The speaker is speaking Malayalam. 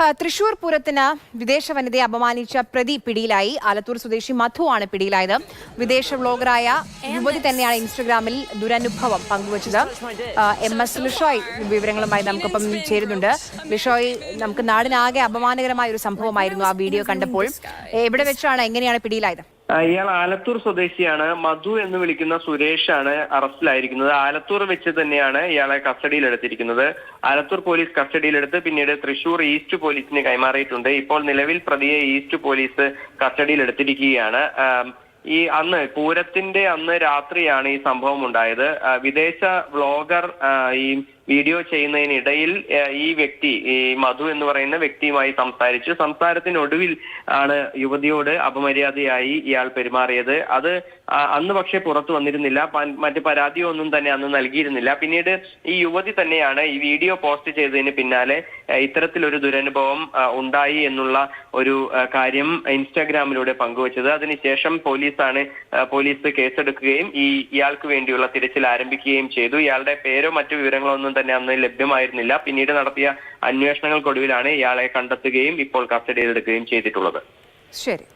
തൃശൂർ പൂരത്തിന് വിദേശ വനിതയെ അപമാനിച്ച പ്രതി പിടിയിലായി. ആലത്തൂർ സ്വദേശി മധു ആണ് പിടിയിലായത്. വിദേശ വ്ളോഗറായ യുവതി തന്നെയാണ് ഇൻസ്റ്റഗ്രാമിൽ ദുരനുഭവം പങ്കുവച്ചത്. MS ലിഷോയ് വിവരങ്ങളുമായി നമുക്കൊപ്പം ചേരുന്നുണ്ട്. ലിഷോയ്, നമുക്ക് നാടിനാകെ അപമാനകരമായ ഒരു സംഭവമായിരുന്നു ആ വീഡിയോ കണ്ടപ്പോൾ. എവിടെ വെച്ചാണ്, എങ്ങനെയാണ് പിടിയിലായത്? ഇയാൾ ആലത്തൂർ സ്വദേശിയാണ്. മധു എന്ന് വിളിക്കുന്ന സുരേഷാണ് അറസ്റ്റിലായിരിക്കുന്നത്. ആലത്തൂർ വെച്ച് തന്നെയാണ് ഇയാളെ കസ്റ്റഡിയിലെടുത്തിരിക്കുന്നത്. ആലത്തൂർ പോലീസ് കസ്റ്റഡിയിലെടുത്ത് പിന്നീട് തൃശൂർ ഈസ്റ്റ് പോലീസിന് കൈമാറിയിട്ടുണ്ട്. ഇപ്പോൾ നിലവിൽ പ്രതിയെ ഈസ്റ്റ് പോലീസ് കസ്റ്റഡിയിലെടുത്തിരിക്കുകയാണ്. പൂരത്തിന്റെ അന്ന് രാത്രിയാണ് ഈ സംഭവം ഉണ്ടായത്. വിദേശ വ്ളോഗർ ഈ വീഡിയോ ചെയ്യുന്നതിനിടയിൽ ഈ വ്യക്തി, ഈ മധു എന്ന് പറയുന്ന വ്യക്തിയുമായി സംസാരത്തിനൊടുവിൽ ആണ് യുവതിയോട് അപമര്യാദയായി ഇയാൾ പെരുമാറിയത്. അത് അന്ന് പക്ഷേ പുറത്തു വന്നിരുന്നില്ല. മറ്റ് പരാതിയോ ഒന്നും തന്നെ അന്ന് നൽകിയിരുന്നില്ല. പിന്നീട് ഈ യുവതി തന്നെയാണ് ഈ വീഡിയോ പോസ്റ്റ് ചെയ്തതിന് പിന്നാലെ ഇത്തരത്തിലൊരു ദുരനുഭവം ഉണ്ടായി എന്നുള്ള ഒരു കാര്യം ഇൻസ്റ്റാഗ്രാമിലൂടെ പങ്കുവച്ചത്. അതിനുശേഷം പോലീസ് കേസെടുക്കുകയും ഇയാൾക്ക് വേണ്ടിയുള്ള തിരച്ചിൽ ആരംഭിക്കുകയും ചെയ്തു. ഇയാളുടെ പേരോ മറ്റു വിവരങ്ങളോ ഒന്നും തന്നെ അന്ന് ലഭ്യമായിരുന്നില്ല. പിന്നീട് നടത്തിയ അന്വേഷണങ്ങൾക്കൊടുവിലാണ് ഇയാളെ കണ്ടെത്തുകയും ഇപ്പോൾ കസ്റ്റഡിയിലെടുക്കുകയും ചെയ്തിട്ടുള്ളത്. ശരി.